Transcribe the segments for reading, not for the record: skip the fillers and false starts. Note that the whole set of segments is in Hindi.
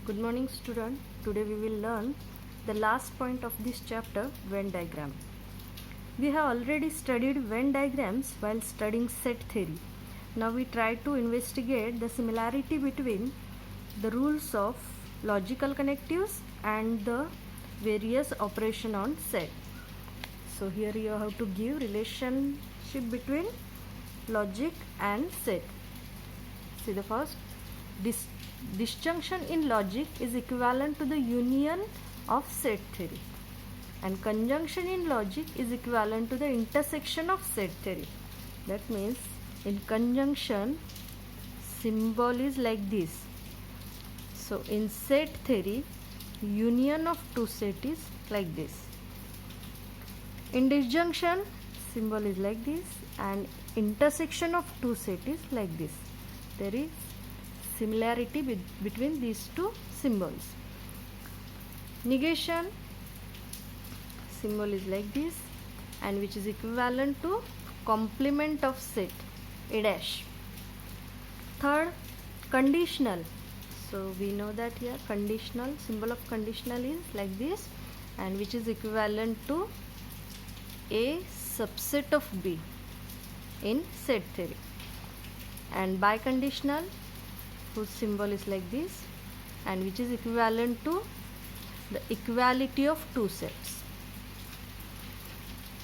Good morning student. Today we will learn the last point of this chapter, Venn diagram. We have already studied Venn diagrams while studying set theory. Now we try to investigate the similarity between the rules of logical connectives and the various operation on set. So here you have to give relationship between logic and set. See the first. Disjunction in logic is equivalent to the union of set theory, and conjunction in logic is equivalent to the intersection of set theory. That means in conjunction symbol is like this. So in set theory union of two set is like this. In disjunction symbol is like this, and intersection of two set is like this. There is similarity between these two symbols. Negation symbol is like this, and which is equivalent to complement of set, A dash. Third, conditional. So we know that here conditional, symbol of conditional is like this, and which is equivalent to A subset of B in set theory. And biconditional, whose symbol is like this, and which is equivalent to the equality of two sets.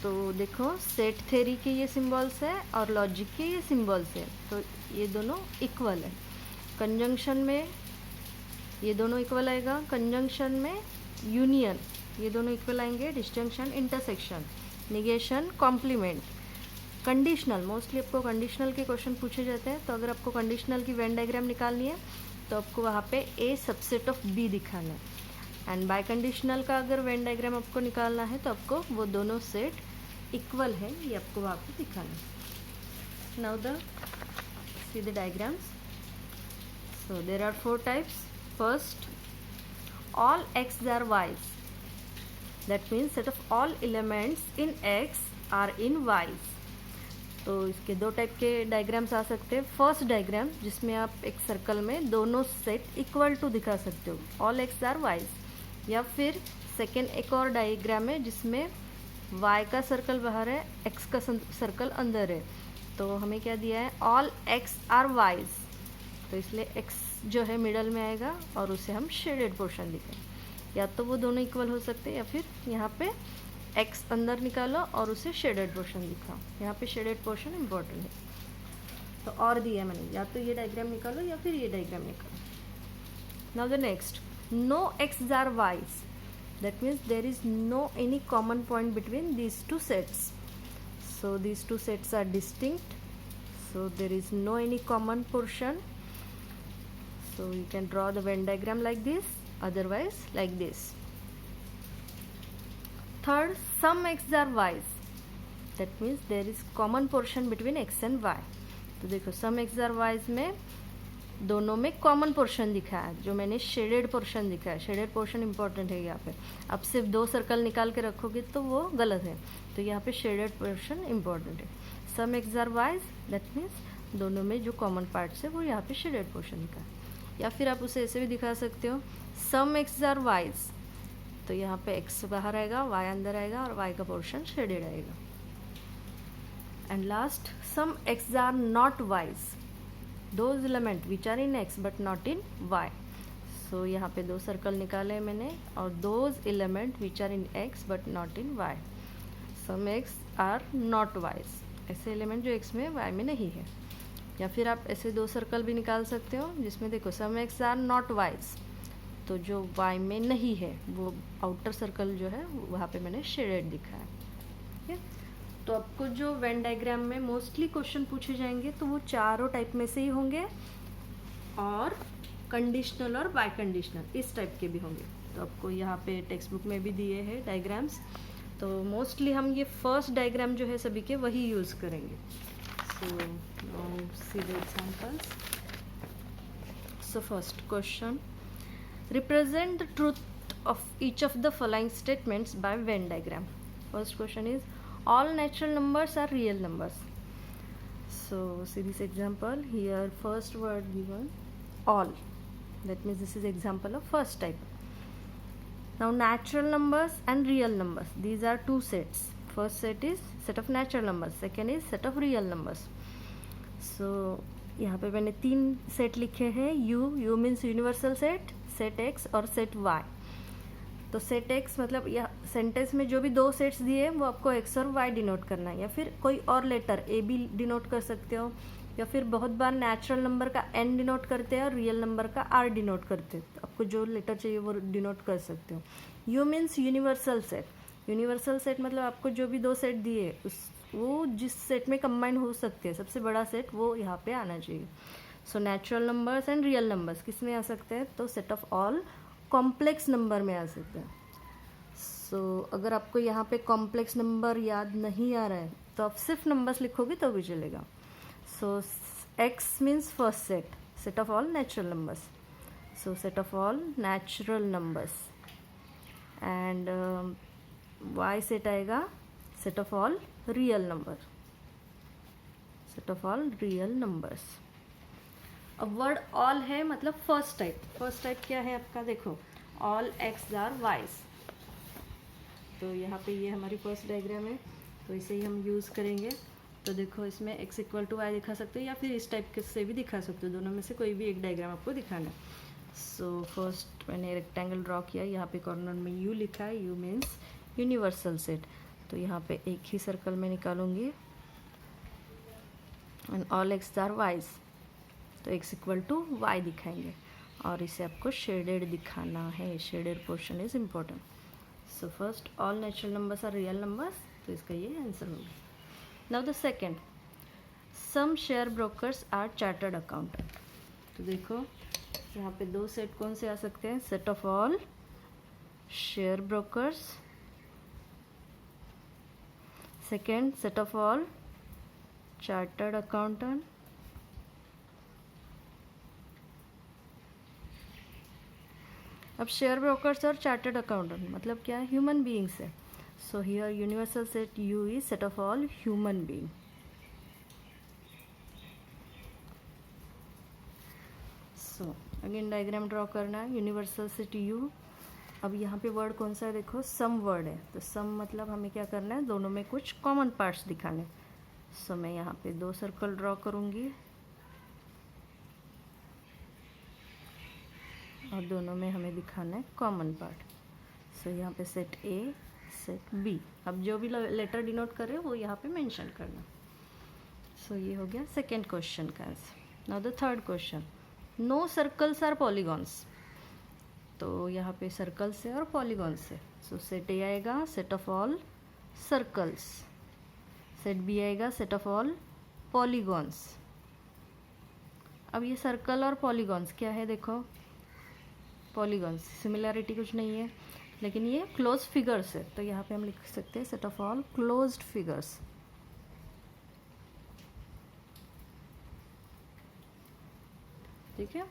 तो देखो सेट थ्योरी के ये सिंबल्स है और लॉजिक के ये सिंबल्स है, तो ये दोनों इक्वल है. कंजंक्शन में ये दोनों इक्वल आएगा, कंजंक्शन में यूनियन ये दोनों इक्वल आएंगे, disjunction intersection, negation complement. Conditional, mostly आपको कंडीशनल के क्वेश्चन पूछे जाते हैं, तो अगर आपको कंडीशनल की वेन डायग्राम निकालनी है तो आपको वहाँ पे ए सबसेट ऑफ बी दिखाना है. एंड बाय कंडीशनल का अगर वेन डायग्राम आपको निकालना है तो आपको वो दोनों सेट इक्वल है, ये आपको वहाँ पे दिखाना है. Now the see the diagrams. So there are 4 types. First, all X are wise. That means set of all elements in X are in Y's. तो इसके 2 टाइप के डायग्राम्स आ सकते हैं. फर्स्ट डायग्राम जिसमें आप एक सर्कल में दोनों सेट इक्वल टू दिखा सकते हो, ऑल एक्स आर वाइज. या फिर सेकेंड एक और डायग्राम है जिसमें वाई का सर्कल बाहर है, एक्स का सर्कल अंदर है. तो हमें क्या दिया है, ऑल एक्स आर वाइज. तो इसलिए एक्स जो है मिडल में आएगा और उसे हम शेडेड पोर्शन दिखाएं. या तो वो दोनों इक्वल हो सकते हैं, या फिर यहाँ पे एक्स अंदर निकालो और उसे शेडेड पोर्शन दिखाओ. यहाँ पे शेडेड पोर्शन इम्पोर्टेंट है, तो और दिया मैंने, या तो ये डायग्राम निकालो या फिर ये डायग्राम निकालो. Now the next, no X are wise. That means there is no any common point between these two sets. So these two sets are distinct, so there is no any common portion. So you can draw the Venn diagram like this, otherwise like this. Third, some x are y's. That means there is common portion between x and y. तो देखो some x are y's में दोनों में कॉमन पोर्शन दिखा है, जो मैंने शेडेड पोर्शन दिखा है. शेडेड पोर्शन इंपॉर्टेंट है. यहाँ पे अब सिर्फ 2 सर्कल निकाल के रखोगे तो वो गलत है, तो यहाँ पे शेडेड पोर्शन इंपॉर्टेंट है. Some X are wise, that means दोनों में जो कॉमन पार्ट्स है वो यहाँ पे शेडेड पोर्शन दिखा है. या फिर आप उसे ऐसे भी दिखा सकते हो, सम एक्स आर वाइज. तो यहाँ पे एक्स बाहर आएगा, वाई अंदर आएगा और वाई का पोर्शन शेडेड आएगा. And last, some X are not Ys. Those element which are in X but not in Y. So यहाँ पे 2 सर्कल निकाले मैंने, और those element which are in X but not in Y. Some X are not Ys, ऐसे एलिमेंट जो एक्स में वाई में नहीं है. या फिर आप ऐसे 2 सर्कल भी निकाल सकते हो जिसमें देखो सम एक्स आर नॉट वाइज, तो जो वाई में नहीं है वो आउटर सर्कल जो है वहाँ पे मैंने शेडेड दिखा है. ठीक है, तो आपको जो वेन डायग्राम में मोस्टली क्वेश्चन पूछे जाएंगे तो वो चारों टाइप में से ही होंगे, और कंडीशनल और बाय कंडीशनल इस टाइप के भी होंगे. तो आपको यहाँ पे टेक्स्ट बुक में भी दिए हैं डायग्राम्स, तो मोस्टली हम ये फर्स्ट डायग्राम जो है सभी के वही यूज़ करेंगे. So now see the examples. So first question, represent the truth of each of the following statements by Venn diagram. First question is all natural numbers are real numbers. So see this example here, first word given all. That means this is example of first type. Now natural numbers and real numbers, these are two sets. First set is set of natural numbers, second is set of real numbers. So यहाँ पे मैंने 3 सेट लिखे हैं. You means universal set, set x और सेट वाई. तो सेट एक्स मतलब यह सेंटेंस में जो भी 2 सेट्स दिए हैं वो आपको एक्स और वाई डिनोट करना है, या फिर कोई और लेटर ए भी डिनोट कर सकते हो, या फिर बहुत बार नेचुरल नंबर का एन डिनोट करते हैं और रियल नंबर का आर डिनोट करते हैं. तो आपको जो लेटर चाहिए वो डिनोट कर सकते हो. You means universal set. Universal set मतलब आपको जो भी 2 सेट दिए वो जिस सेट में कंबाइन हो सकते हैं, सबसे बड़ा सेट वो यहाँ पे आना चाहिए. So natural numbers and real numbers किस में आ सकते हैं? तो set of all complex number में आ सकते हैं. सो अगर आपको यहाँ पे कॉम्प्लेक्स नंबर याद नहीं आ रहा है तो आप सिर्फ नंबर्स लिखोगे तो भी चलेगा. So X means first set, set of all natural numbers. So set of all natural numbers. And Y set आएगा set of all real number, set of all real numbers. अब वर्ड ऑल है मतलब फर्स्ट टाइप. फर्स्ट टाइप क्या है आपका? देखो, ऑल एक्स आर वाइज. तो यहाँ पे ये हमारी फर्स्ट डायग्राम है, तो इसे ही हम यूज़ करेंगे. तो देखो, इसमें एक्स इक्वल टू वाई दिखा सकते हो या फिर इस टाइप के से भी दिखा सकते हो. दोनों में से कोई भी एक डायग्राम आपको दिखाना है. सो फर्स्ट मैंने रेक्टेंगल ड्रॉ किया, यहाँ पे कॉर्नर में यू लिखा है. U means universal set. तो यहाँ पे एक ही सर्कल में निकालूंगी. And all X are Ys, तो एक्स इक्वल टू वाई दिखाएंगे और इसे आपको शेडेड दिखाना है. Shaded portion is important. So first all natural numbers are real numbers, तो इसका ये आंसर होगा. Now the second, some share brokers are chartered accountant. तो देखो यहाँ पे 2 सेट कौन से आ सकते हैं? Set of all share brokers, second set of all chartered accountant. अब शेयर ब्रोकर्स और चार्टर्ड अकाउंटेंट मतलब क्या है? ह्यूमन बीइंग्स है. So here universal set you is set of all human being. So again diagram draw करना है. Universal set you. अब यहाँ पे वर्ड कौन सा है? देखो, सम वर्ड है. तो सम मतलब हमें क्या करना है? दोनों में कुछ कॉमन पार्ट्स दिखाने. सो मैं यहाँ पे 2 सर्कल ड्रॉ करूँगी और दोनों में हमें दिखाना है कॉमन पार्ट. सो यहाँ पे सेट ए, सेट बी. अब जो भी लेटर डिनोट कर रहे हो वो यहाँ पे मेंशन करना. सो ये हो गया सेकेंड क्वेश्चन का answer. Now the third question, no circles are polygons. तो यहाँ पे सर्कल्स है और पॉलीगॉन्स है. सो सेट ए आएगा set of all circles, set B आएगा सेट ऑफ ऑल पॉलीगॉन्स. अब ये सर्कल और पॉलीगॉन्स क्या है? देखो, पॉलीगॉन्स सिमिलैरिटी कुछ नहीं है, लेकिन ये क्लोज फिगर्स है. तो यहाँ पे हम लिख सकते हैं set of all closed figures. ठीक है.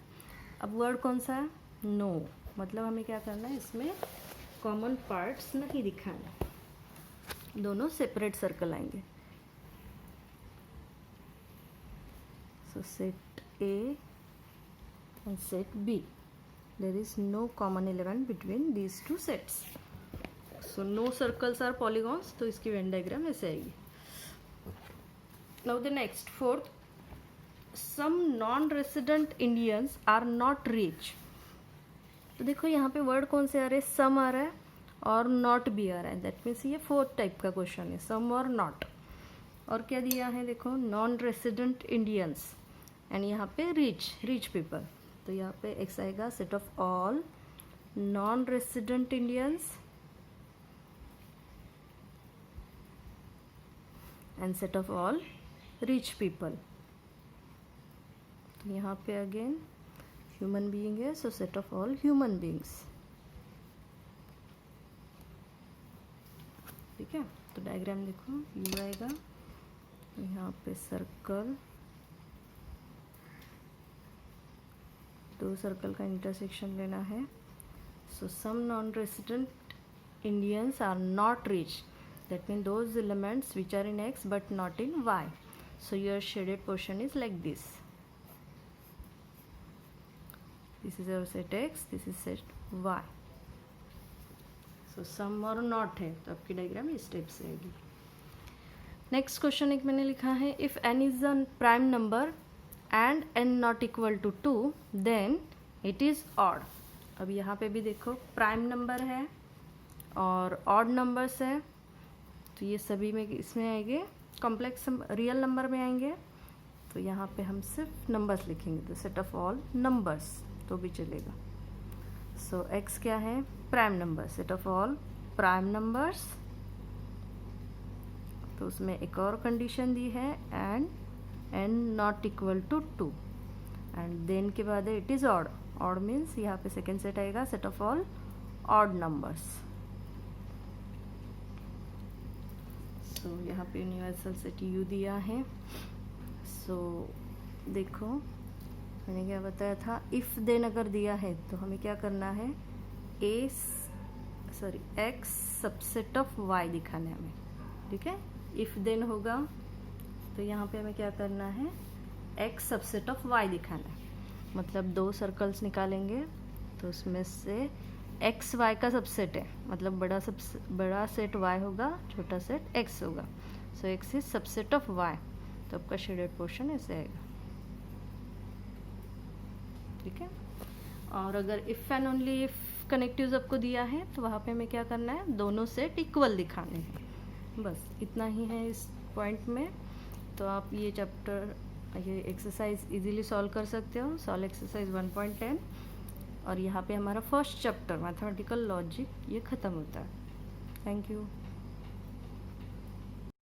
अब वर्ड कौन सा है? नो. मतलब हमें क्या करना है? इसमें कॉमन पार्ट्स नहीं दिखाना, दोनों सेपरेट सर्कल आएंगे. So set A and set B, there is no common element between these 2 sets. So no circles are polygons. तो इसकी Venn diagram ऐसे आएगी. Now the next, fourth, some non-resident Indians are not rich. तो देखो यहाँ पे वर्ड कौन से आ रहे हैं? सम आ रहा है और नॉट भी आ रहा है. दैट मीन्स ये फोर्थ टाइप का क्वेश्चन है, सम और नॉट. और क्या दिया है? देखो, नॉन रेसिडेंट इंडियंस एंड यहाँ पे रिच पीपल. तो यहाँ पे एक्स आएगा set of all non resident Indians and set of all rich people. तो यहाँ पे अगेन ह्यूमन बीइंग है, सो set of all human beings. ठीक है. तो डायग्राम देखो, यू आएगा, यहाँ पे सर्कल, 2 सर्कल का इंटरसेक्शन लेना है. So some non resident Indians are not rich. That mean those elements which are in X but not in Y. So your shaded portion is like this. This is our set X, this is set Y. So some और नॉट है तो आपकी डायग्राम इस टाइप से आएगी। नेक्स्ट क्वेश्चन एक मैंने लिखा है, if n is a prime number and n not equal to 2 then it is odd. अब यहाँ पे भी देखो प्राइम नंबर है और ऑड नंबर्स है, तो ये सभी में इसमें आएंगे, कॉम्प्लेक्स रियल नंबर में आएंगे, तो यहाँ पे हम सिर्फ नंबर्स लिखेंगे, the set of all numbers तो भी चलेगा। सो x क्या है, prime number, set of all prime numbers, तो उसमें एक और कंडीशन दी है and n not equal to 2 and then के बाद है it is odd. Odd means यहाँ पे सेकेंड सेट आएगा, set of all odd numbers. So यहाँ पे यूनिवर्सल सेट u दिया है। सो देखो मैंने क्या बताया था, इफ़ देन अगर दिया है तो हमें क्या करना है, x सबसेट ऑफ y दिखाना है हमें, ठीक है। इफ़ देन होगा तो यहाँ पे हमें क्या करना है, x सबसेट ऑफ y दिखाना है, मतलब दो सर्कल्स निकालेंगे तो उसमें से x y का सबसेट है, मतलब बड़ा सेट y होगा, छोटा सेट x होगा। सो x is subset of y, तो आपका शेडेड पोर्शन ऐसे आएगा, ठीक है। और अगर if and only if connectives आपको दिया है तो वहाँ पे हमें क्या करना है, दोनों सेट इक्वल दिखाने हैं, बस इतना ही है इस पॉइंट में। तो आप ये चैप्टर, ये एक्सरसाइज इजीली सॉल्व कर सकते हो, सॉल्व एक्सरसाइज 1.10, और यहाँ पे हमारा फर्स्ट चैप्टर मैथमेटिकल लॉजिक ये ख़त्म होता है। Thank you.